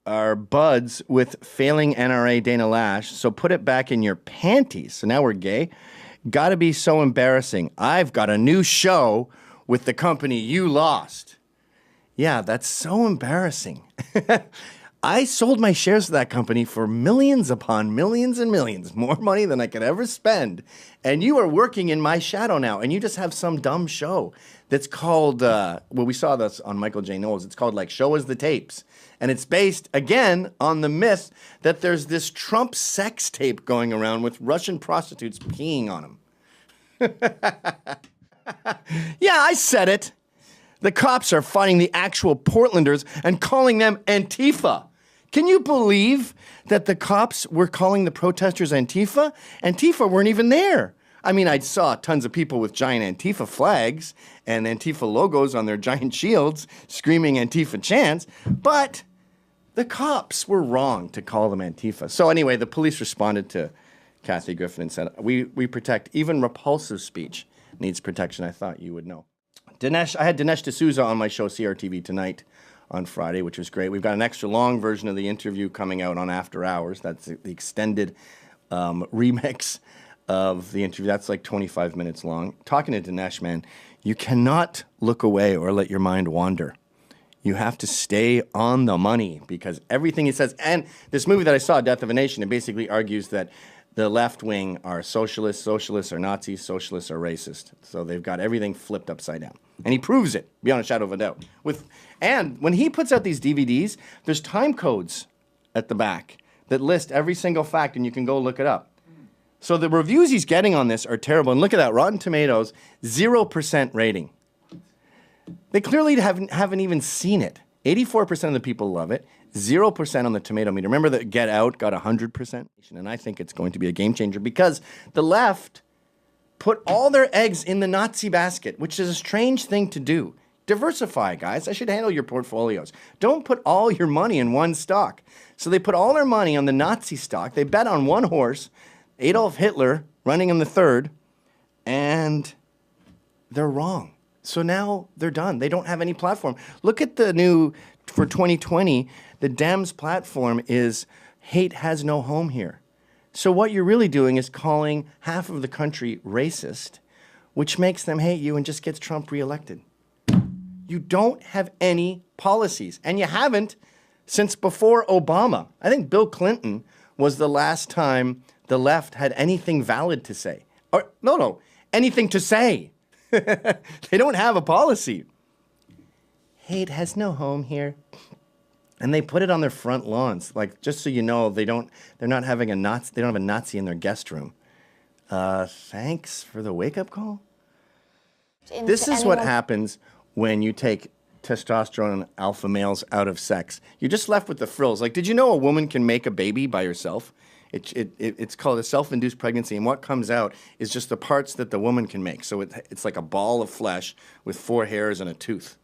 are buds with failing NRA Dana Lash, so put it back in your panties. So now we're gay. Gotta be so embarrassing. I've got a new show with the company you lost. Yeah, that's so embarrassing. I sold my shares to that company for millions upon millions and millions, more money than I could ever spend. And you are working in my shadow now, and you just have some dumb show that's called, well, we saw this on Michael J. Knowles. It's called, like, Show Us the Tapes. And it's based, again, on the myth that there's this Trump sex tape going around with Russian prostitutes peeing on him. Yeah, I said it. The cops are finding the actual Portlanders and calling them Antifa. Can you believe that the cops were calling the protesters Antifa? Antifa weren't even there. I mean, I saw tons of people with giant Antifa flags and Antifa logos on their giant shields screaming Antifa chants, but the cops were wrong to call them Antifa. So anyway, the police responded to Kathy Griffin and said, we protect, even repulsive speech needs protection. I thought you would know. I had Dinesh D'Souza on my show CRTV Tonight on Friday, which was great. We've got an extra long version of the interview coming out on After Hours. That's the extended remix of the interview. That's like 25 minutes long. Talking to Dinesh, man, you cannot look away or let your mind wander. You have to stay on the money because everything he says, and this movie that I saw, Death of a Nation, it basically argues that the left wing are socialists, socialists are Nazis, socialists are racist. So they've got everything flipped upside down. And he proves it beyond a shadow of a doubt. And when he puts out these DVDs, there's time codes at the back that list every single fact, and you can go look it up. So the reviews he's getting on this are terrible. And look at that, Rotten Tomatoes, 0% rating. They clearly haven't even seen it. 84% of the people love it. 0% on the tomato meter. Remember that Get Out got 100%? And I think it's going to be a game changer because the left put all their eggs in the Nazi basket, which is a strange thing to do. Diversify, guys. I should handle your portfolios. Don't put all your money in one stock. So they put all their money on the Nazi stock. They bet on one horse, Adolf Hitler, running in the third, and they're wrong. So now they're done. They don't have any platform. Look at the new, for 2020, the Dems platform is hate has no home here. So what you're really doing is calling half of the country racist, which makes them hate you and just gets Trump reelected. You don't have any policies, and you haven't since before Obama. I think Bill Clinton was the last time the left had anything valid to say. Or, no, anything to say. They don't have a policy. Hate has no home here. And they put it on their front lawns, like just so you know, they're not having a Nazi. They don't have a Nazi in their guest room. Thanks for the wake-up call. This is what happens when you take testosterone and alpha males out of sex. You're just left with the frills. Like, did you know a woman can make a baby by herself? It's called a self-induced pregnancy, and what comes out is just the parts that the woman can make. So it's like a ball of flesh with 4 hairs and a tooth.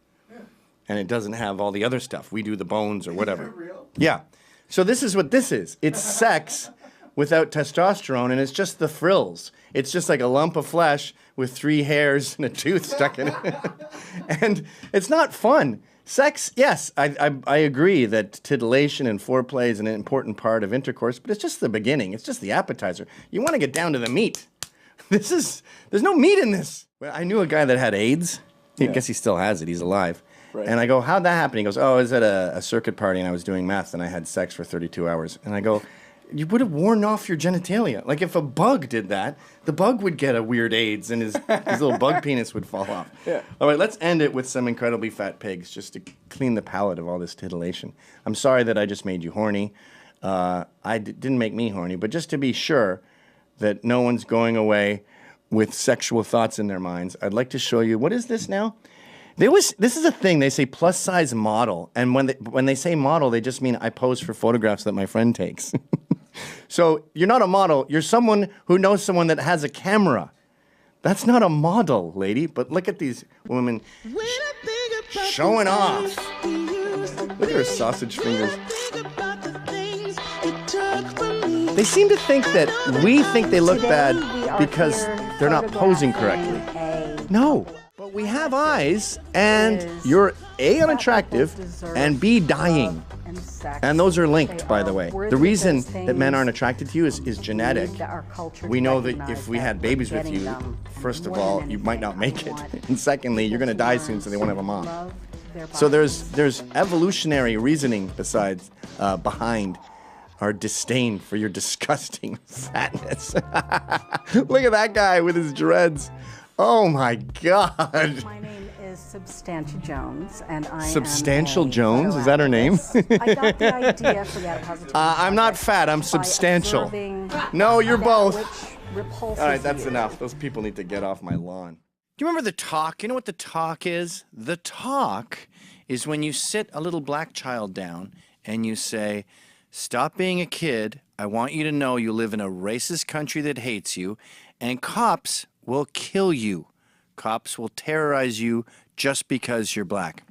And it doesn't have all the other stuff. We do the bones or whatever. Is that real? Yeah. So this is what this is. It's sex without testosterone, and it's just the frills. It's just like a lump of flesh with 3 hairs and a tooth stuck in it. And it's not fun. Sex, yes, I agree that titillation and foreplay is an important part of intercourse, but it's just the beginning. It's just the appetizer. You want to get down to the meat. There's no meat in this. Well, I knew a guy that had AIDS. I guess he still has it. He's alive. Right. And I go, how'd that happen? He goes, I was at a circuit party and I was doing meth and I had sex for 32 hours. And I go, you would have worn off your genitalia. Like if a bug did that, the bug would get a weird AIDS and his little bug penis would fall off. Yeah. All right, let's end it with some incredibly fat pigs just to clean the palate of all this titillation. I'm sorry that I just made you horny. Didn't make me horny, but just to be sure that no one's going away with sexual thoughts in their minds, I'd like to show you, what is this now? This is a thing. They say plus size model, and when they say model, they just mean I pose for photographs that my friend takes. So you're not a model. You're someone who knows someone that has a camera. That's not a model, lady. But look at these women showing off. Look at her sausage fingers. They seem to think that we think they look bad because they're not posing correctly. No. We have eyes, and you're A, unattractive, and B, dying. and sex. And those are linked, They by the are way. worthy The of reason those that men things. aren't attracted to you is genetic. We need our culture We to know that recognize if we that had we're babies with getting you, them first of more than all, you might anything. not make I it. want And secondly, you're going to people die to soon, so they won't have a mom. love their So bodies. there's evolutionary reasoning besides behind our disdain for your disgusting fatness. Look at that guy with his dreads. Oh my God. My name is Substantial Jones, and I Substantial am a Jones? Is that her name? photoactivist. I got the idea for the Adipositivity I'm not Project fat, I'm by substantial. observing No, you're that both. which repulses All right, that's you. enough. Those people need to get off my lawn. Do you remember the talk? You know what the talk is? The talk is when you sit a little black child down and you say, stop being a kid. I want you to know you live in a racist country that hates you, and cops will kill you. Cops will terrorize you just because you're black.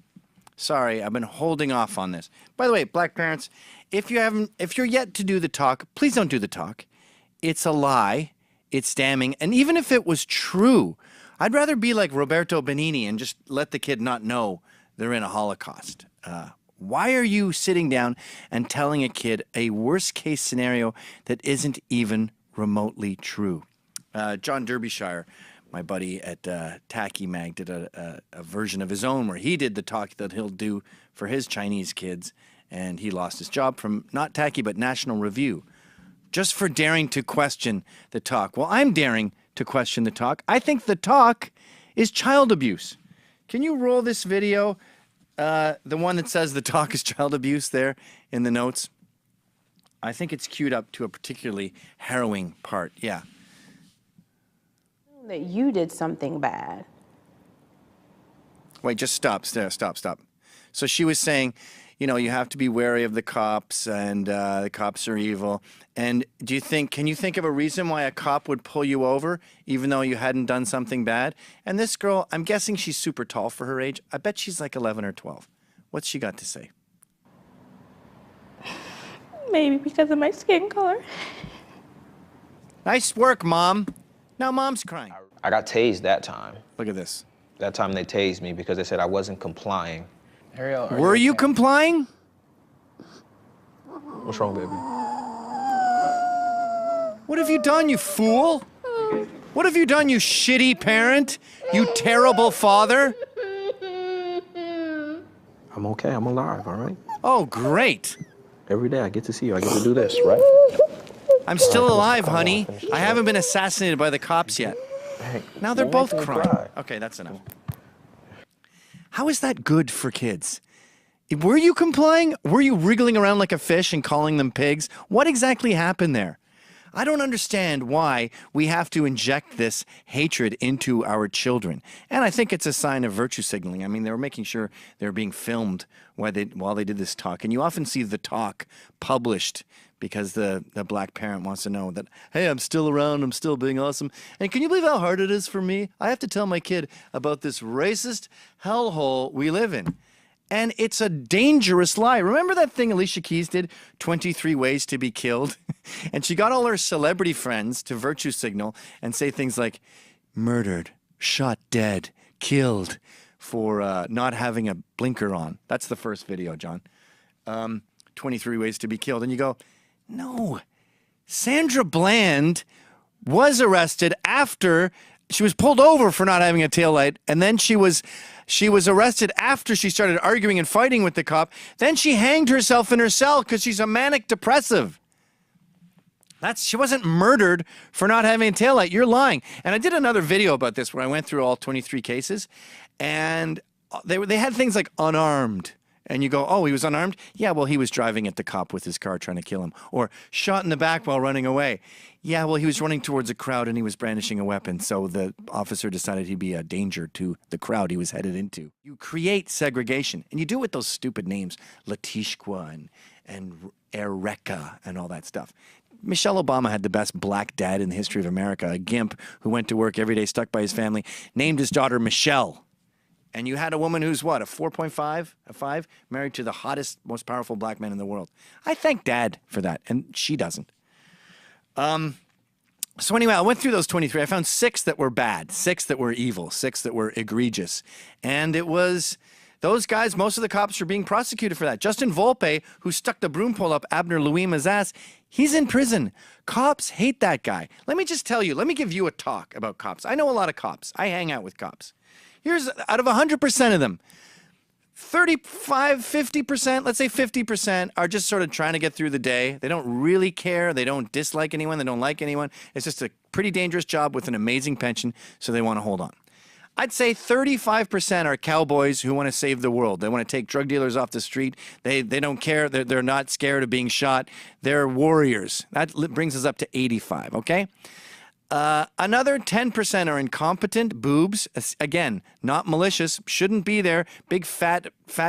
Sorry, I've been holding off on this. By the way, black parents, if you're yet to do the talk, please don't do the talk. It's a lie. It's damning. And even if it was true, I'd rather be like Roberto Benigni and just let the kid not know they're in a Holocaust. Why are you sitting down and telling a kid a worst-case scenario that isn't even remotely true? John Derbyshire, my buddy at Tacky Mag, did a version of his own where he did the talk that he'll do for his Chinese kids, and he lost his job from not Tacky but National Review just for daring to question the talk. Well, I'm daring to question the talk. I think the talk is child abuse. Can you roll this video? The one that says the talk is child abuse there in the notes. I think it's queued up to a particularly harrowing part. Yeah. That you did something bad. Wait, just stop. Stop. So she was saying, you know, you have to be wary of the cops, and the cops are evil. And can you think of a reason why a cop would pull you over even though you hadn't done something bad? And this girl, I'm guessing she's super tall for her age. I bet she's like 11 or 12. What's she got to say? Maybe because of my skin color. Nice work, Mom. Now Mom's crying. I got tased that time. Look at this. That time they tased me because they said I wasn't complying. Ariel, Were you complying? What's wrong, baby? What have you done, you fool? What have you done, you shitty parent? You terrible father? I'm okay, I'm alive, all right? Oh, great. Every day I get to see you, I get to do this, right? I'm still alive, honey. I haven't been assassinated by the cops yet. Hey, Now they're don't both make me crying. cry. Okay, that's enough. How is that good for kids? Were you complying? Were you wriggling around like a fish and calling them pigs? What exactly happened there? I don't understand why we have to inject this hatred into our children. And I think it's a sign of virtue signaling. I mean, they were making sure they were being filmed while they did this talk. And you often see the talk published because the black parent wants to know that, hey, I'm still around, I'm still being awesome. And can you believe how hard it is for me? I have to tell my kid about this racist hellhole we live in. And it's a dangerous lie. Remember that thing Alicia Keys did, 23 Ways to be Killed? And she got all her celebrity friends to virtue signal and say things like, murdered, shot dead, killed for not having a blinker on. That's the first video, John. 23 Ways to be Killed. And you go, no. Sandra Bland was arrested after she was pulled over for not having a taillight, and then she was arrested after she started arguing and fighting with the cop. Then she hanged herself in her cell because she's a manic depressive. She wasn't murdered for not having a taillight. You're lying. And I did another video about this where I went through all 23 cases, and they had things like unarmed. And you go, oh, he was unarmed? Yeah, well, he was driving at the cop with his car trying to kill him. Or shot in the back while running away. Yeah, well, he was running towards a crowd and he was brandishing a weapon. So the officer decided he'd be a danger to the crowd he was headed into. You create segregation. And you do it with those stupid names, Letishqua and Ereka and all that stuff. Michelle Obama had the best black dad in the history of America, a gimp who went to work every day stuck by his family, named his daughter Michelle. And you had a woman who's what, a 4.5, a 5, married to the hottest, most powerful black man in the world. I thank Dad for that, and she doesn't. So anyway, I went through those 23. I found 6 that were bad, 6 that were evil, 6 that were egregious. And it was Those guys, most of the cops are being prosecuted for that. Justin Volpe, who stuck the broom pole up Abner Louima's ass, he's in prison. Cops hate that guy. Let me just tell you, let me give you a talk about cops. I know a lot of cops. I hang out with cops. Here's, out of 100% of them, 35, 50%, let's say 50% are just sort of trying to get through the day. They don't really care. They don't dislike anyone. They don't like anyone. It's just a pretty dangerous job with an amazing pension, so they want to hold on. I'd say 35% are cowboys who want to save the world. They want to take drug dealers off the street. They don't care. They're not scared of being shot. They're warriors. That brings us up to 85, okay? Another 10% are incompetent boobs. Again, not malicious, shouldn't be there. Big fat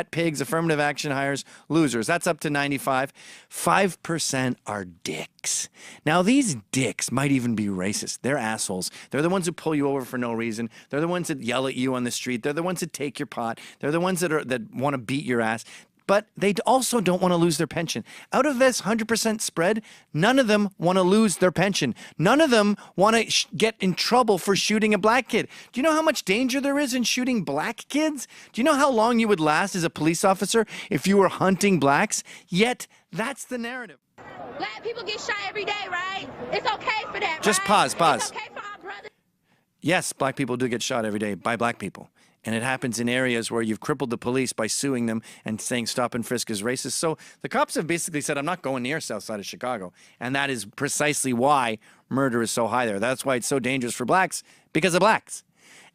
pigs, affirmative action hires, losers. That's up to 95. 5% are dicks. Now, these dicks might even be racist. They're assholes. They're the ones who pull you over for no reason. They're the ones that yell at you on the street. They're the ones that take your pot. They're the ones that want to beat your ass. But they also don't want to lose their pension. Out of this 100% spread, none of them want to lose their pension. None of them want to get in trouble for shooting a black kid. Do you know how much danger there is in shooting black kids? Do you know how long you would last as a police officer if you were hunting blacks? Yet, that's the narrative. Black people get shot every day, right? It's okay for that, Just right? pause. It's okay for our brothers. Yes, black people do get shot every day by black people. And it happens in areas where you've crippled the police by suing them and saying stop and frisk is racist. So the cops have basically said, I'm not going near south side of Chicago. And that is precisely why murder is so high there. That's why it's so dangerous for blacks, because of blacks.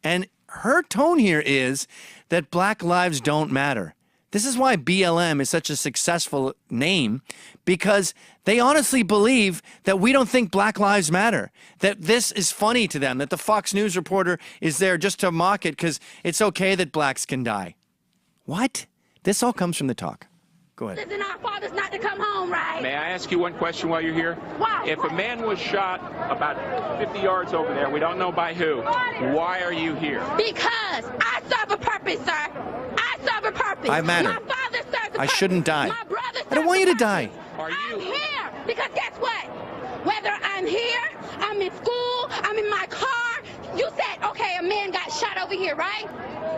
And her tone here is that black lives don't matter. This is why BLM is such a successful name, because they honestly believe that we don't think black lives matter, that this is funny to them, that the Fox News reporter is there just to mock it because it's okay that blacks can die. What? This all comes from the talk. Go ahead. It's our fathers not to come home, right? May I ask you one question while you're here? Why? If a man was shot about 50 yards over there, we don't know by who, why are you here? Because I serve a purpose, sir. I serve a purpose. I matter. My father serves a purpose. I shouldn't die. My brother I don't want you to die. Are you? I'm here because guess what? Whether I'm here, I'm in school, I'm in my car. You said, okay, a man got shot over here, right?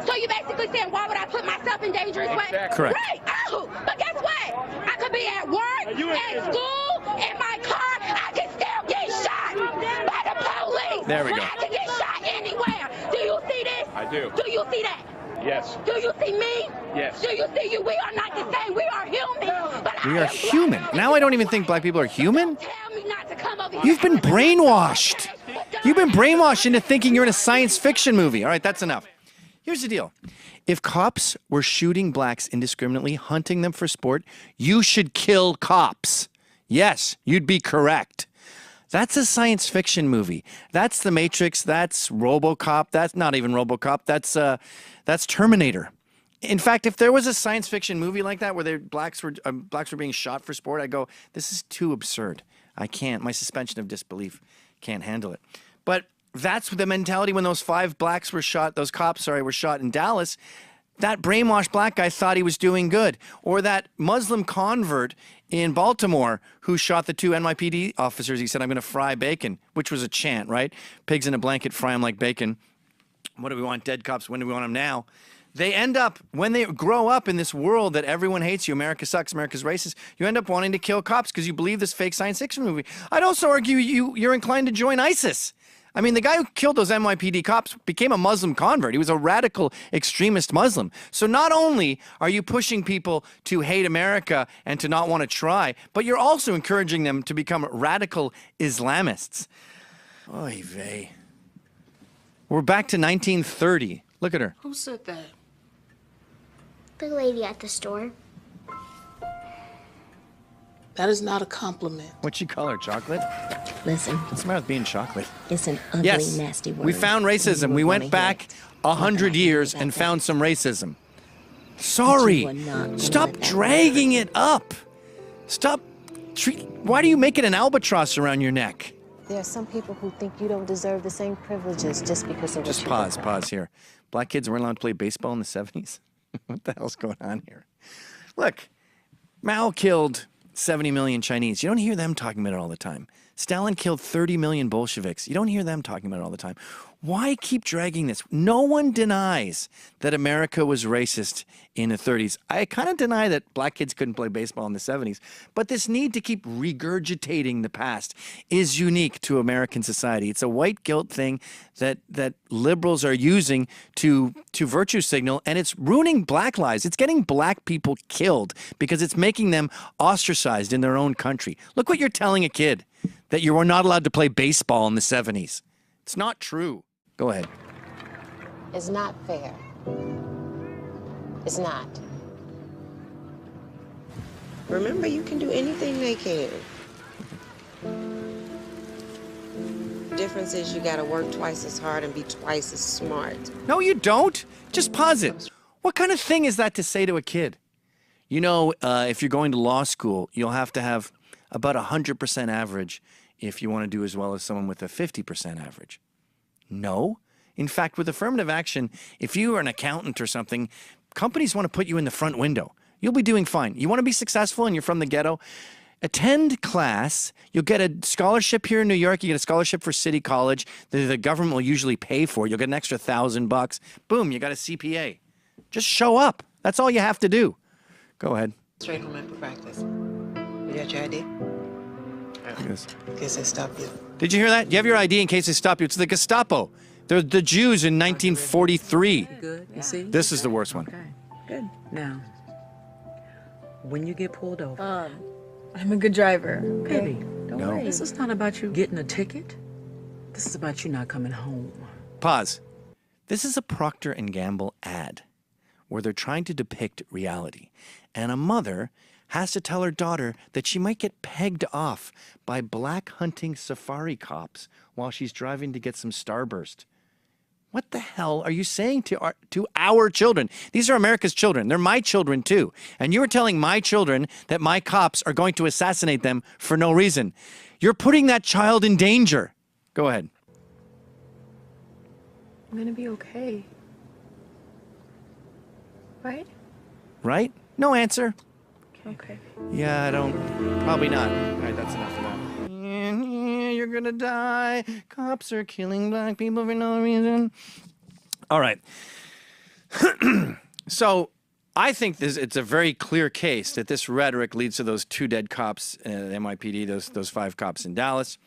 So you basically saying, why would I put myself in dangerous way? Exactly. Correct. Right. Oh, but guess what? I could be at work, at school, in my car. I can still get shot by the police. There we go. I can get shot anywhere. Do you see this? I do. Do you see that? Yes. Do you see me? Yes. Do you see you? We are not the same. We are human. But We I are am human. black. Now I don't even think black people are human. Tell me not to come over here. You've been brainwashed. You've been brainwashed into thinking you're in a science fiction movie. All right, that's enough. Here's the deal. If cops were shooting blacks indiscriminately, hunting them for sport, you should kill cops. Yes, you'd be correct. That's a science fiction movie. That's The Matrix. That's RoboCop. That's not even RoboCop. That's Terminator. In fact, if there was a science fiction movie like that where blacks were being shot for sport, I'd go, this is too absurd. I can't. My suspension of disbelief can't handle it. But that's the mentality when those 5 blacks were shot, those cops, were shot in Dallas. That brainwashed black guy thought he was doing good. Or that Muslim convert in Baltimore who shot the 2 NYPD officers. He said, I'm going to fry bacon, which was a chant, right? Pigs in a blanket, fry them like bacon. What do we want? Dead cops. When do we want them now? They end up, when they grow up in this world that everyone hates you, America sucks, America's racist, you end up wanting to kill cops because you believe this fake science fiction movie. I'd also argue you're inclined to join ISIS. I mean, the guy who killed those NYPD cops became a Muslim convert. He was a radical extremist Muslim. So not only are you pushing people to hate America and to not want to try, but you're also encouraging them to become radical Islamists. Oy vey. We're back to 1930. Look at her. Who said that? The lady at the store. That is not a compliment. What'd she call her? Chocolate? Listen, What's the matter with being chocolate? it's an ugly, Yes, nasty word. we found racism. You We would went wanna back hear it. 100 years and found some racism. Sorry. But you are not gonna Stop let that dragging it up. Stop. Why do you make it an albatross around your neck? There are some people who think you don't deserve the same privileges just because of what Just you pause here. Black kids weren't allowed to play baseball in the 70s? What the hell's going on here? Look, Mao killed 70 million Chinese. You don't hear them talking about it all the time. Stalin killed 30 million Bolsheviks. You don't hear them talking about it all the time. Why keep dragging this? No one denies that America was racist in the 30s. I kind of deny that black kids couldn't play baseball in the 70s. But this need to keep regurgitating the past is unique to American society. It's a white guilt thing that liberals are using to virtue signal, and it's ruining black lives. It's getting black people killed because it's making them ostracized in their own country. Look what you're telling a kid, that you were not allowed to play baseball in the 70s. It's not true. Go ahead. It's not fair. It's not. Remember, you can do anything they can. Difference is you gotta work twice as hard and be twice as smart. No, you don't. Just pause it. What kind of thing is that to say to a kid? You know, if you're going to law school, you'll have to have about 100% average if you want to do as well as someone with a 50% average. No. In fact, with affirmative action, if you are an accountant or something, companies want to put you in the front window. You'll be doing fine. You want to be successful and you're from the ghetto? Attend class. You'll get a scholarship here in New York. You get a scholarship for City College. The government will usually pay for it. You'll get an extra $1,000. Boom, you got a CPA. Just show up. That's all you have to do. Go ahead. Straight from mental practice. You got your ID? Yes. In case they stop you. Did you hear that? You have your ID in case they stop you. It's the Gestapo. They're the Jews in 1943. Good, you see? This is the worst one. Okay, good. Now, when you get pulled over, I'm a good driver. baby, don't No. worry. This is not about you getting a ticket. This is about you not coming home. Pause. This is a Procter & Gamble ad where they're trying to depict reality. And a mother has to tell her daughter that she might get pegged off by black hunting safari cops while she's driving to get some Starburst. What the hell are you saying to our children? These are America's children. They're my children too. And you are telling my children that my cops are going to assassinate them for no reason. You're putting that child in danger. Go ahead. I'm gonna be okay. Right? Right? No answer. Okay. Yeah, I don't. Probably not. All right, that's enough of that. You're gonna die. Cops are killing black people for no reason. All right. So I think it's a very clear case that this rhetoric leads to those 2 dead cops at NYPD, those 5 cops in Dallas.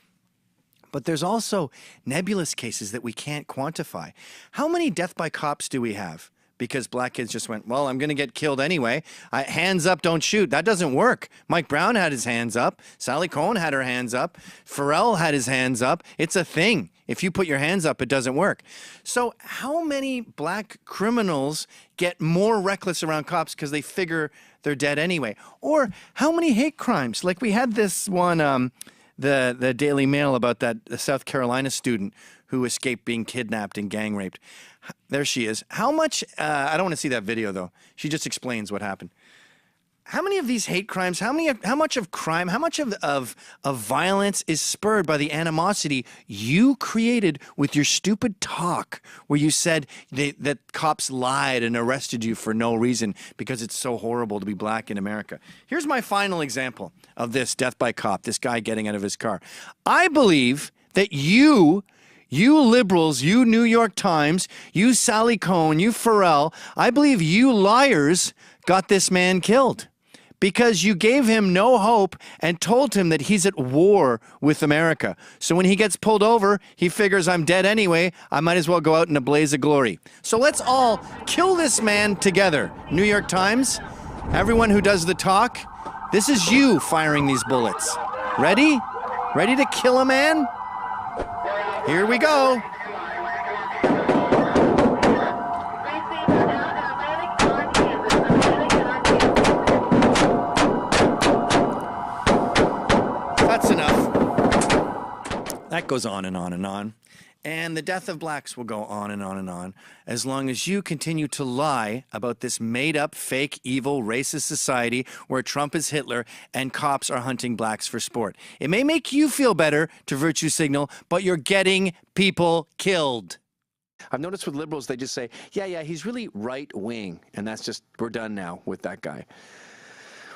But there's also nebulous cases that we can't quantify. How many death by cops do we have? Because black kids just went, well, I'm going to get killed anyway. Hands up, don't shoot. That doesn't work. Mike Brown had his hands up. Sally Cohen had her hands up. Pharrell had his hands up. It's a thing. If you put your hands up, it doesn't work. So how many black criminals get more reckless around cops because they figure they're dead anyway? Or how many hate crimes? Like we had this one, the Daily Mail about that South Carolina student who escaped being kidnapped and gang raped. There she is. How much, I don't want to see that video though. She just explains what happened. How many of these hate crimes, how much of crime, how much of violence is spurred by the animosity you created with your stupid talk where you said that cops lied and arrested you for no reason because it's so horrible to be black in America? Here's my final example of this death by cop, this guy getting out of his car. I believe that you liberals, you New York Times, you Sally Cohen, you Pharrell, I believe you liars got this man killed because you gave him no hope and told him that he's at war with America. So when he gets pulled over, he figures I'm dead anyway. I might as well go out in a blaze of glory. So let's all kill this man together. New York Times, everyone who does the talk, this is you firing these bullets. Ready? Ready to kill a man? Here we go. That's enough. That goes on and on and on. And the death of blacks will go on and on and on as long as you continue to lie about this made-up, fake, evil, racist society where Trump is Hitler and cops are hunting blacks for sport. It may make you feel better to virtue signal, but you're getting people killed. I've noticed with liberals, they just say, yeah, he's really right-wing, and that's just, we're done now with that guy.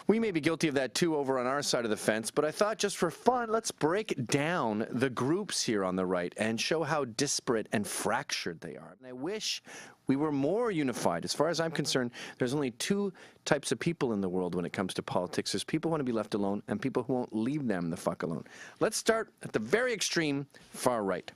We may be guilty of that too over on our side of the fence, but I thought just for fun, let's break down the groups here on the right and show how disparate and fractured they are. And I wish we were more unified. As far as I'm concerned, there's only two types of people in the world when it comes to politics. There's people who want to be left alone and people who won't leave them the fuck alone. Let's start at the very extreme far right.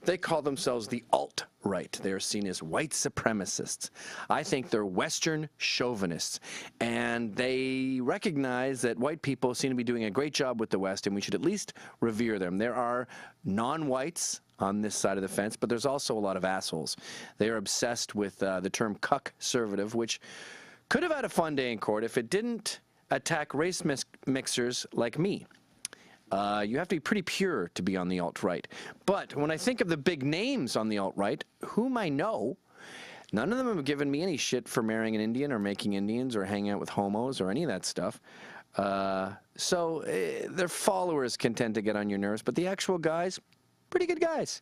They call themselves the alt-right. They are seen as white supremacists. I think they're Western chauvinists, and they recognize that white people seem to be doing a great job with the West, and we should at least revere them. There are non-whites on this side of the fence, but there's also a lot of assholes. They are obsessed with the term cuck-servative, which could have had a fun day in court if it didn't attack race mixers like me. You have to be pretty pure to be on the alt-right. But when I think of the big names on the alt-right, whom I know, none of them have given me any shit for marrying an Indian or making Indians or hanging out with homos or any of that stuff. So their followers can tend to get on your nerves, but the actual guys, pretty good guys.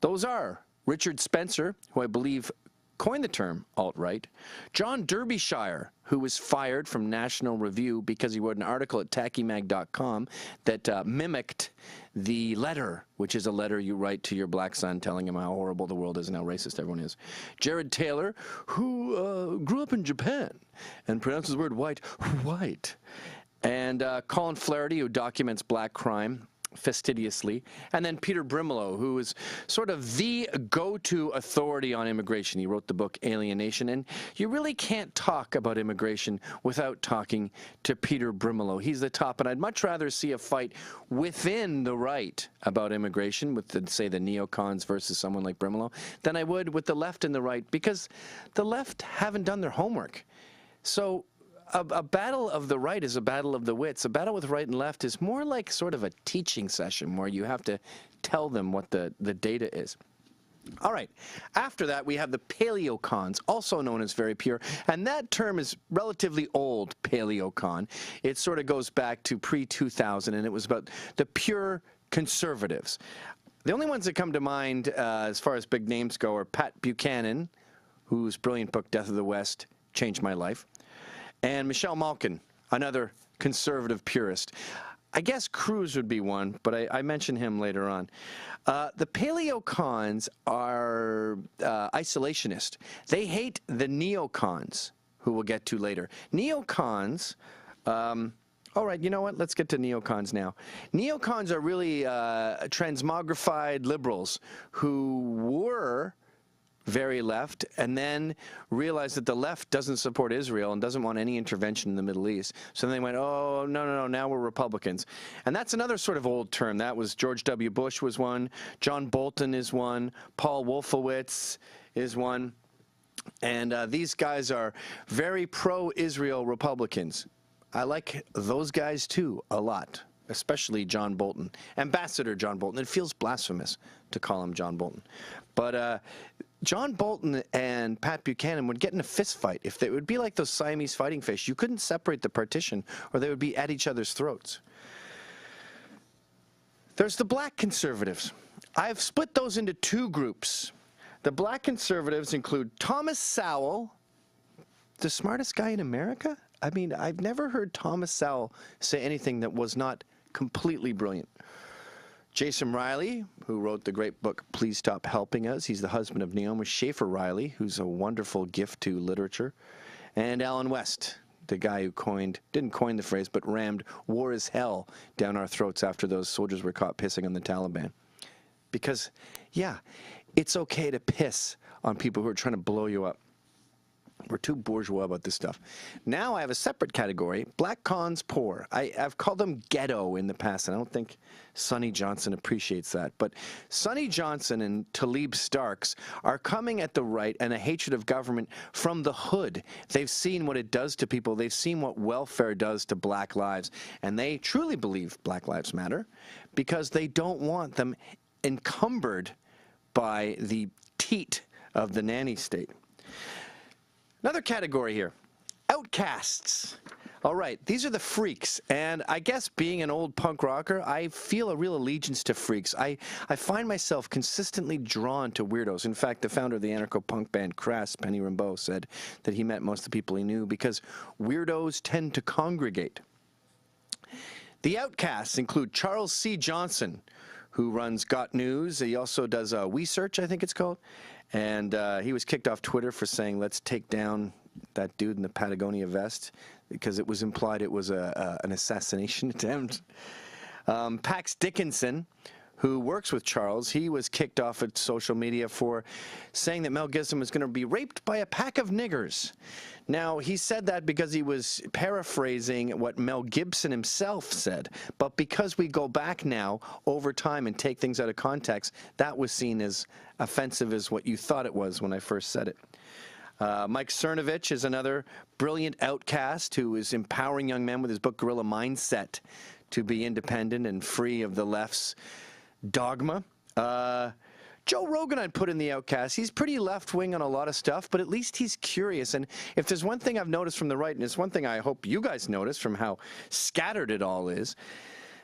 Those are Richard Spencer, who I believe coined the term alt-right, John Derbyshire, who was fired from National Review because he wrote an article at tackymag.com that mimicked the letter, which is a letter you write to your black son telling him how horrible the world is and how racist everyone is. Jared Taylor, who grew up in Japan and pronounces the word white, white. And Colin Flaherty, who documents black crime fastidiously, and then Peter Brimelow, who is sort of the go-to authority on immigration. He wrote the book Alienation, and you really can't talk about immigration without talking to Peter Brimelow. He's the top, and I'd much rather see a fight within the right about immigration with, say, the neocons versus someone like Brimelow than I would with the left and the right, because the left haven't done their homework. So a battle of the right is a battle of the wits. A battle with right and left is more like sort of a teaching session where you have to tell them what the data is. All right. After that, we have the paleocons, also known as very pure. And that term is relatively old, paleocon. It sort of goes back to pre-2000, and it was about the pure conservatives. The only ones that come to mind as far as big names go are Pat Buchanan, whose brilliant book, Death of the West, changed my life, and Michelle Malkin, another conservative purist. I guess Cruz would be one, but I mention him later on. The paleocons are isolationist. They hate the neocons, who we'll get to later. Neocons, all right, you know what? Let's get to neocons now. Neocons are really transmogrified liberals who were very left, and then realized that the left doesn't support Israel and doesn't want any intervention in the Middle East. So then they went, oh, no, now we're Republicans. And that's another sort of old term. That was George W. Bush was one, John Bolton is one, Paul Wolfowitz is one. And these guys are very pro-Israel Republicans. I like those guys, too, a lot, especially John Bolton. Ambassador John Bolton. It feels blasphemous to call him John Bolton. But John Bolton and Pat Buchanan would get in a fist fight. If they would be like those Siamese fighting fish. You couldn't separate the partition, or they would be at each other's throats. There's the black conservatives. I've split those into two groups. The black conservatives include Thomas Sowell, the smartest guy in America. I mean, I've never heard Thomas Sowell say anything that was not completely brilliant. Jason Riley, who wrote the great book, Please Stop Helping Us. He's the husband of Naomi Schaefer Riley, who's a wonderful gift to literature. And Alan West, the guy who didn't coin the phrase, but rammed war is hell down our throats after those soldiers were caught pissing on the Taliban. Because, yeah, it's okay to piss on people who are trying to blow you up. We're too bourgeois about this stuff. Now I have a separate category, black cons poor. I've called them ghetto in the past, and I don't think Sonny Johnson appreciates that. But Sonny Johnson and Talib Starks are coming at the right and a hatred of government from the hood. They've seen what it does to people. They've seen what welfare does to black lives. And they truly believe Black Lives Matter because they don't want them encumbered by the teat of the nanny state. Another category here, outcasts. All right, these are the freaks, and I guess being an old punk rocker, I feel a real allegiance to freaks. I find myself consistently drawn to weirdos. In fact, the founder of the anarcho-punk band Crass, Penny Rimbaud, said that he met most of the people he knew because weirdos tend to congregate. The outcasts include Charles C. Johnson, who runs Got News. He also does We Search, I think it's called, and he was kicked off Twitter for saying, let's take down that dude in the Patagonia vest, because it was implied it was an assassination attempt. Pax Dickinson, who works with Charles, he was kicked off of social media for saying that Mel Gibson was going to be raped by a pack of niggers. Now, he said that because he was paraphrasing what Mel Gibson himself said, but because we go back now over time and take things out of context, that was seen as offensive as what you thought it was when I first said it. Mike Cernovich is another brilliant outcast who is empowering young men with his book Guerrilla Mindset to be independent and free of the left's dogma. Joe Rogan I'd put in the outcast. He's pretty left-wing on a lot of stuff, but at least he's curious. And if there's one thing I've noticed from the right, and it's one thing I hope you guys notice from how scattered it all is,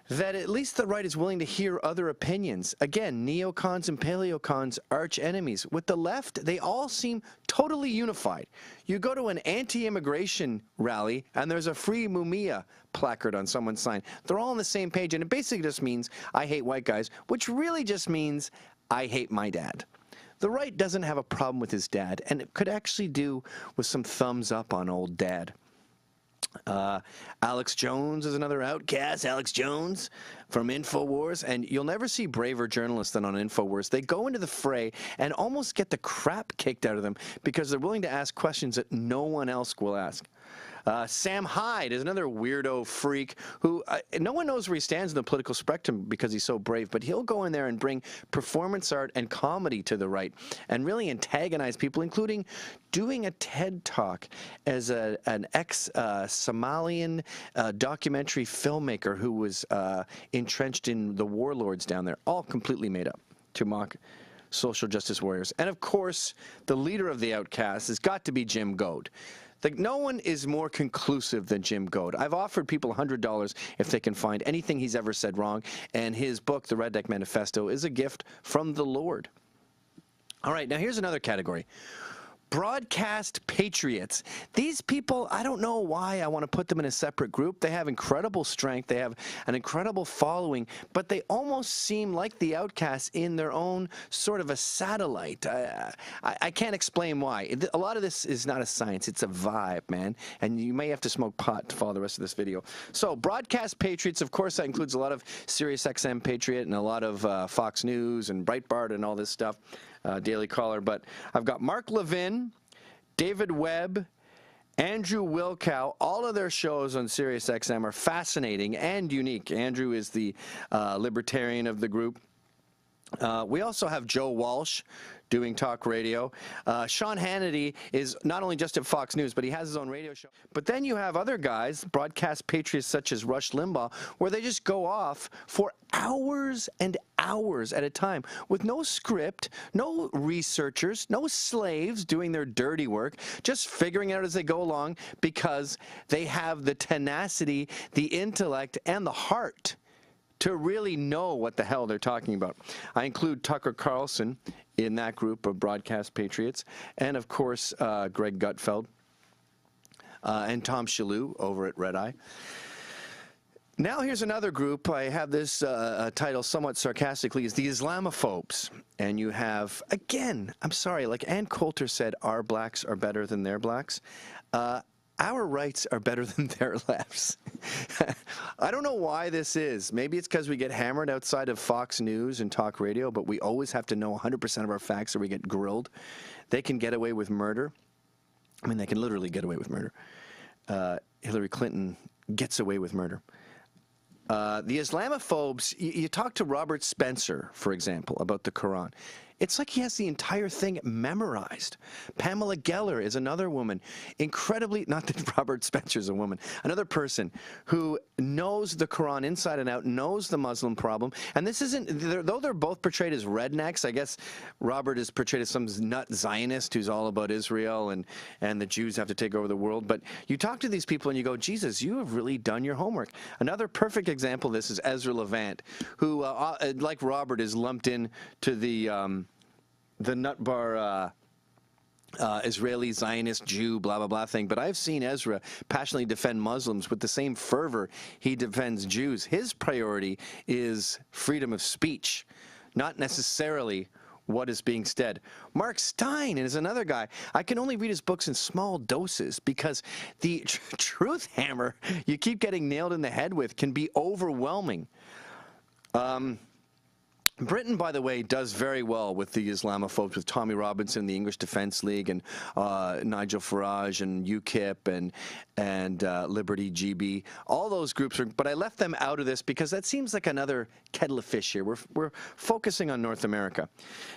that at least the right is willing to hear other opinions. Again, neocons and paleocons, arch enemies. With the left, they all seem totally unified. You go to an anti-immigration rally, and there's a free Mumia placard on someone's sign. They're all on the same page, and it basically just means, I hate white guys, which really just means, I hate my dad. The right doesn't have a problem with his dad, and it could actually do with some thumbs up on old dad. Alex Jones is another outcast. Alex Jones from InfoWars, and you'll never see braver journalists than on InfoWars. They go into the fray and almost get the crap kicked out of them because they're willing to ask questions that no one else will ask. Sam Hyde is another weirdo freak who no one knows where he stands in the political spectrum because he's so brave, but he'll go in there and bring performance art and comedy to the right and really antagonize people, including doing a TED Talk as an ex-Somalian documentary filmmaker who was entrenched in the warlords down there, all completely made up to mock social justice warriors. And of course, the leader of the outcasts has got to be Jim Goad. No one is more conclusive than Jim Goad. I've offered people $100 if they can find anything he's ever said wrong, and his book, The Redneck Manifesto, is a gift from the Lord. All right, now here's another category. Broadcast patriots. These people, I don't know why I want to put them in a separate group. They have incredible strength. They have an incredible following, but they almost seem like the outcasts in their own sort of a satellite. I can't explain why. A lot of this is not a science. It's a vibe, man, and you may have to smoke pot to follow the rest of this video. So broadcast patriots, of course, that includes a lot of SiriusXM Patriot and a lot of Fox News and Breitbart and all this stuff. Daily Caller, but I've got Mark Levin, David Webb, Andrew Wilkow. All of their shows on SiriusXM are fascinating and unique. Andrew is the libertarian of the group. We also have Joe Walsh doing talk radio. Sean Hannity is not only just at Fox News, but he has his own radio show. But then you have other guys, broadcast patriots such as Rush Limbaugh, where they just go off for hours and hours at a time with no script, no researchers, no slaves doing their dirty work, just figuring it out as they go along because they have the tenacity, the intellect, and the heart to really know what the hell they're talking about. I include Tucker Carlson in that group of broadcast patriots, and of course Greg Gutfeld and Tom Shalhoub over at Red Eye. Now here's another group. I have this title somewhat sarcastically, is the Islamophobes. And you have, again, I'm sorry, like Ann Coulter said, our blacks are better than their blacks. Our rights are better than their lefts. I don't know why this is. Maybe it's because we get hammered outside of Fox News and talk radio, but we always have to know 100% of our facts or we get grilled. They can get away with murder. I mean, they can literally get away with murder. Hillary Clinton gets away with murder. The Islamophobes, you talk to Robert Spencer, for example, about the Quran. It's like he has the entire thing memorized. Pamela Geller is another woman, incredibly, not that Robert Spencer's a woman, another person who knows the Quran inside and out, knows the Muslim problem. And this isn't, though they're both portrayed as rednecks, I guess Robert is portrayed as some nut Zionist who's all about Israel and the Jews have to take over the world. But you talk to these people and you go, Jesus, you have really done your homework. Another perfect example of this is Ezra Levant, who, like Robert, is lumped in to the nut bar Israeli Zionist Jew blah blah blah thing, but I've seen Ezra passionately defend Muslims with the same fervor he defends Jews. His priority is freedom of speech, not necessarily what is being said. Mark Stein is another guy. I can only read his books in small doses because the truth hammer you keep getting nailed in the head with can be overwhelming. Britain, by the way, does very well with the Islamophobes, with Tommy Robinson, the English Defence League, and Nigel Farage, and UKIP, and Liberty GB. All those groups are, but I left them out of this because that seems like another kettle of fish here. We're focusing on North America.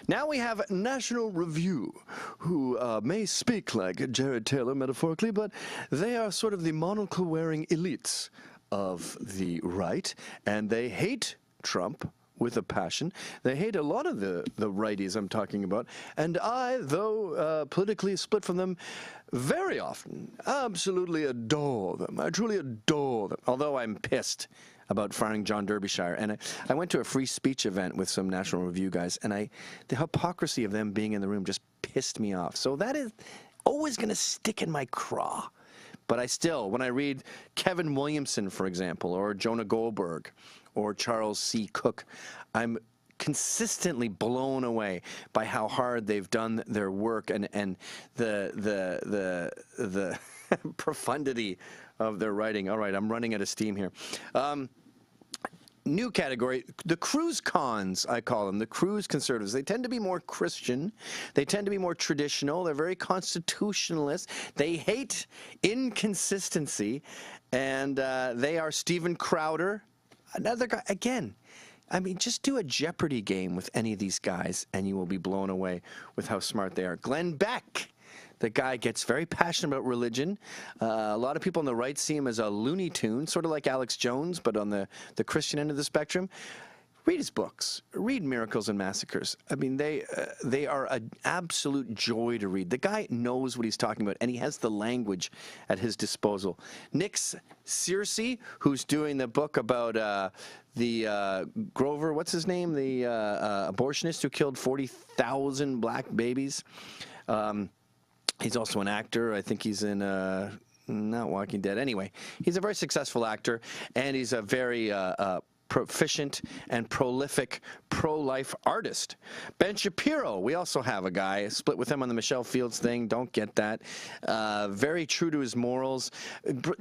Now we have National Review, who may speak like Jared Taylor, metaphorically, but they are sort of the monocle-wearing elites of the right, and they hate Trump with a passion. They hate a lot of the righties I'm talking about. And I, though politically split from them, very often absolutely adore them. I truly adore them. Although I'm pissed about firing John Derbyshire. And I went to a free speech event with some National Review guys, and the hypocrisy of them being in the room just pissed me off. So that is always going to stick in my craw. But I still, when I read Kevin Williamson, for example, or Jonah Goldberg, or Charles C. Cook, I'm consistently blown away by how hard they've done their work and the profundity of their writing. All right, I'm running out of steam here. New category, the cruise cons, I call them, the cruise conservatives. They tend to be more Christian. They tend to be more traditional. They're very constitutionalist. They hate inconsistency. And they are Steven Crowder, another guy, again, I mean, just do a Jeopardy game with any of these guys, and you will be blown away with how smart they are. Glenn Beck, the guy gets very passionate about religion. A lot of people on the right see him as a Looney Tune, sort of like Alex Jones, but on the Christian end of the spectrum. Read his books. Read Miracles and Massacres. I mean, they are an absolute joy to read. The guy knows what he's talking about, and he has the language at his disposal. Nick Searcy, who's doing the book about the Grover, what's his name? The abortionist who killed 40,000 black babies. He's also an actor. I think he's in not Walking Dead. Anyway, he's a very successful actor, and he's a very proficient and prolific pro-life artist. Ben Shapiro, we also have a guy, split with him on the Michelle Fields thing, don't get that. Very true to his morals.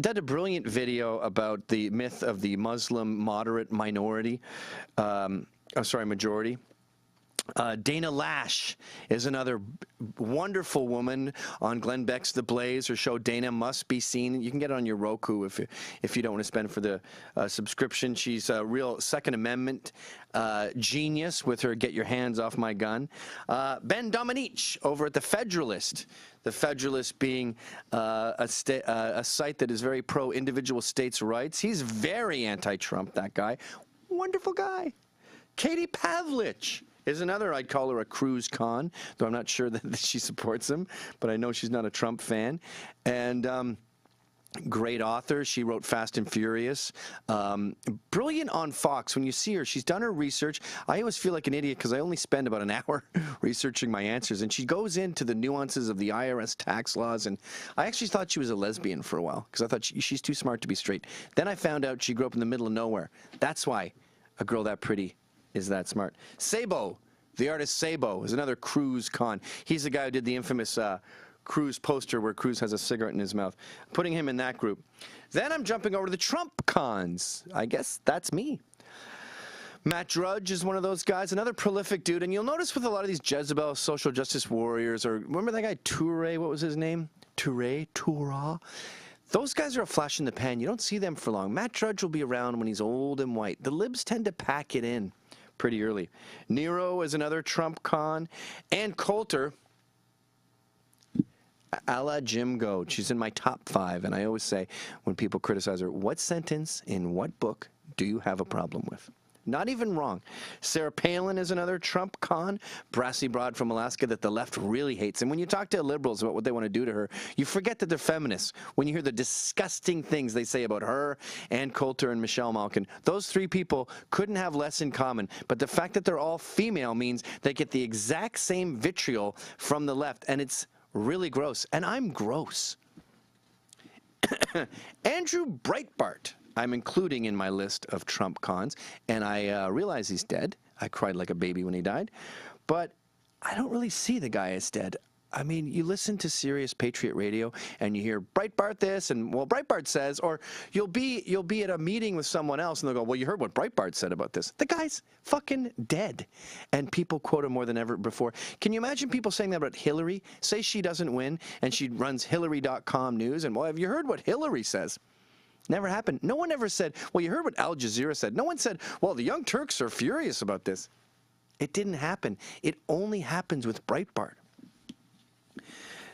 Did a brilliant video about the myth of the Muslim moderate minority, majority. Dana Lash is another wonderful woman on Glenn Beck's The Blaze. Her show Dana Must Be Seen. You can get it on your Roku if you don't want to spend for the subscription. She's a real Second Amendment genius with her Get Your Hands Off My Gun. Ben Domenech over at The Federalist. The Federalist being a site that is very pro-individual states' rights. He's very anti-Trump, that guy. Wonderful guy. Katie Pavlich is another, I'd call her a cruise con, though I'm not sure that she supports him, but I know she's not a Trump fan. And great author. She wrote Fast and Furious. Brilliant on Fox. When you see her, she's done her research. I always feel like an idiot because I only spend about an hour researching my answers, and she goes into the nuances of the IRS tax laws, and I actually thought she was a lesbian for a while because I thought she's too smart to be straight. Then I found out she grew up in the middle of nowhere. That's why a girl that pretty is that smart. Sabo, the artist Sabo, is another cruise con. He's the guy who did the infamous Cruz poster where Cruz has a cigarette in his mouth. Putting him in that group. Then I'm jumping over to the Trump cons. I guess that's me. Matt Drudge is one of those guys, another prolific dude. And you'll notice with a lot of these Jezebel social justice warriors, or remember that guy Toure, what was his name? Toura? Those guys are a flash in the pan. You don't see them for long. Matt Drudge will be around when he's old and white. The libs tend to pack it in pretty early. Nero is another Trump con. Ann Coulter, a la Jim Goad. She's in my top 5, and I always say when people criticize her, what sentence in what book do you have a problem with? Not even wrong. Sarah Palin is another Trump con, brassy broad from Alaska that the left really hates. And when you talk to liberals about what they want to do to her, you forget that they're feminists. When you hear the disgusting things they say about her, Ann Coulter, and Michelle Malkin, those 3 people couldn't have less in common. But the fact that they're all female means they get the exact same vitriol from the left, and it's really gross. And I'm gross. Andrew Breitbart, I'm including in my list of Trump cons, and I realize he's dead. I cried like a baby when he died, but I don't really see the guy as dead. I mean, you listen to Sirius Patriot Radio, and you hear Breitbart this, and well, Breitbart says, or you'll be at a meeting with someone else, and they'll go, well, you heard what Breitbart said about this. The guy's fucking dead, and people quote him more than ever before. Can you imagine people saying that about Hillary? Say she doesn't win, and she runs Hillary.com news, and well, have you heard what Hillary says? Never happened. No one ever said, well, you heard what Al Jazeera said. No one said, well, the Young Turks are furious about this. It didn't happen. It only happens with Breitbart.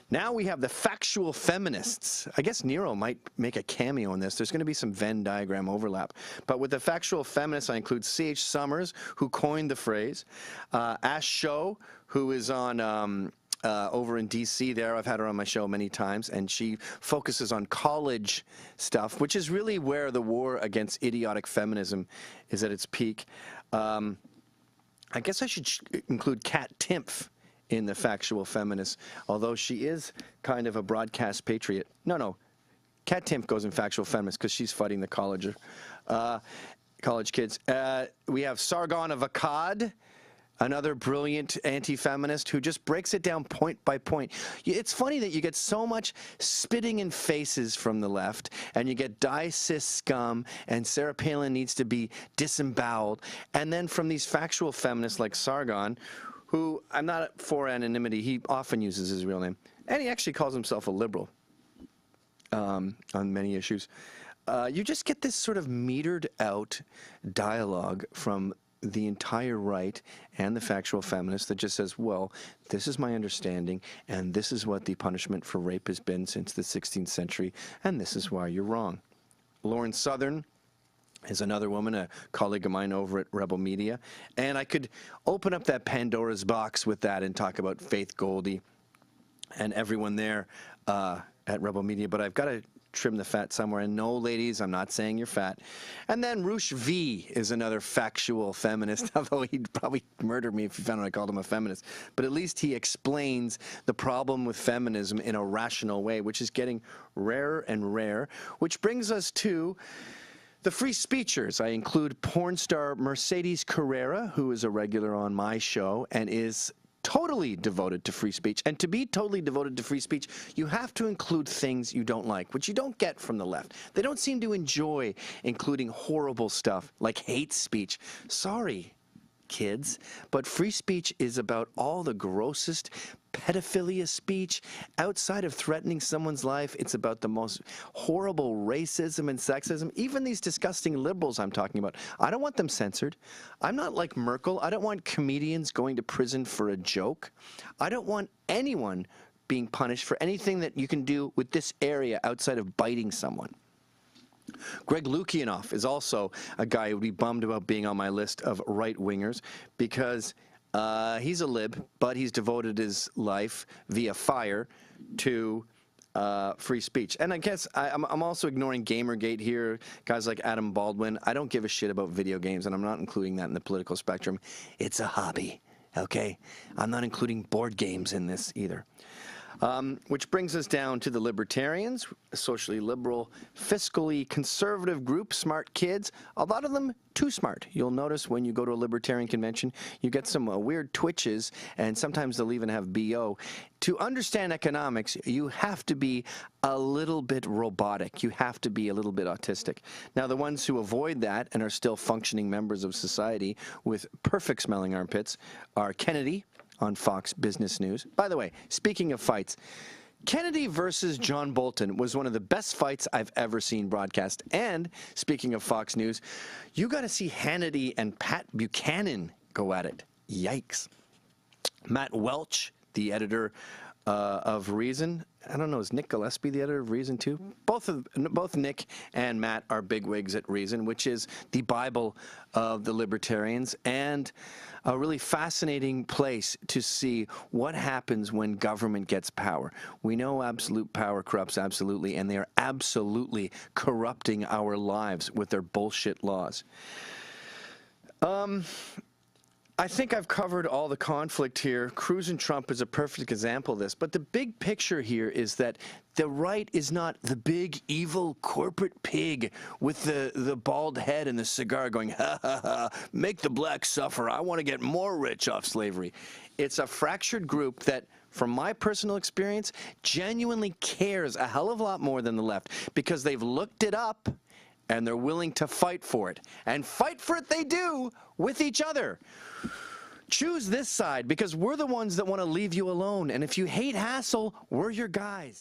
Now we have the factual feminists. I guess Nero might make a cameo in this. There's going to be some Venn diagram overlap. But with the factual feminists, I include C.H. Summers, who coined the phrase, Ash Show, who is on over in D.C. there. I've had her on my show many times, and she focuses on college stuff, which is really where the war against idiotic feminism is at its peak. I guess I should include Kat Timpf in the factual feminist, although she is kind of a broadcast patriot. No, Kat Timpf goes in factual feminist because she's fighting the college kids. We have Sargon of Akkad, another brilliant anti-feminist who just breaks it down point by point. It's funny that you get so much spitting in faces from the left, and you get die-cis scum, and Sarah Palin needs to be disemboweled. And then from these factual feminists like Sargon, who I'm not for anonymity, he often uses his real name. And he actually calls himself a liberal on many issues. You just get this sort of metered out dialogue from the entire right and the factual feminist that just says, well, this is my understanding, and this is what the punishment for rape has been since the 16th century, and this is why you're wrong. Lauren Southern is another woman, a colleague of mine over at Rebel Media, and I could open up that Pandora's box with that and talk about Faith Goldie and everyone there at Rebel Media, but I've got to trim the fat somewhere. And no, ladies, I'm not saying you're fat. And then Roosh V is another factual feminist, although he'd probably murder me if he found out I called him a feminist. But at least he explains the problem with feminism in a rational way, which is getting rarer and rare, which brings us to the free speechers. I include porn star Mercedes Carrera, who is a regular on my show and is totally devoted to free speech. And to be totally devoted to free speech, you have to include things you don't like, which you don't get from the left. They don't seem to enjoy including horrible stuff like hate speech. Sorry, kids, but free speech is about all the grossest pedophilia speech outside of threatening someone's life. It's about the most horrible racism and sexism. Even these disgusting liberals I'm talking about, I don't want them censored. I'm not like Merkel. I don't want comedians going to prison for a joke. I don't want anyone being punished for anything that you can do with this area outside of biting someone. Greg Lukianoff is also a guy who would be bummed about being on my list of right-wingers because he's a lib, but he's devoted his life via fire to free speech. And I guess I'm also ignoring Gamergate here, guys like Adam Baldwin. I don't give a shit about video games, and I'm not including that in the political spectrum. It's a hobby, okay? I'm not including board games in this either. Which brings us down to the libertarians, a socially liberal, fiscally conservative group, smart kids, a lot of them too smart. You'll notice when you go to a libertarian convention, you get some weird twitches, and sometimes they'll even have BO. To understand economics, you have to be a little bit robotic. You have to be a little bit autistic. Now, the ones who avoid that and are still functioning members of society with perfect smelling armpits are Kennedy on Fox Business News. By the way, speaking of fights, Kennedy versus John Bolton was one of the best fights I've ever seen broadcast. And speaking of Fox News, you got to see Hannity and Pat Buchanan go at it. Yikes. Matt Welch, the editor of Reason. I don't know, is Nick Gillespie the editor of Reason too? Both Nick and Matt are bigwigs at Reason, which is the Bible of the libertarians, and a really fascinating place to see what happens when government gets power. We know absolute power corrupts absolutely, and they are absolutely corrupting our lives with their bullshit laws. I think I've covered all the conflict here. Cruz and Trump is a perfect example of this. But the big picture here is that the right is not the big, evil corporate pig with the bald head and the cigar going, ha, ha, ha, make the blacks suffer. I want to get more rich off slavery. It's a fractured group that, from my personal experience, genuinely cares a hell of a lot more than the left because they've looked it up and they're willing to fight for it. And fight for it they do with each other. Choose this side because we're the ones that want to leave you alone. And if you hate hassle, we're your guys.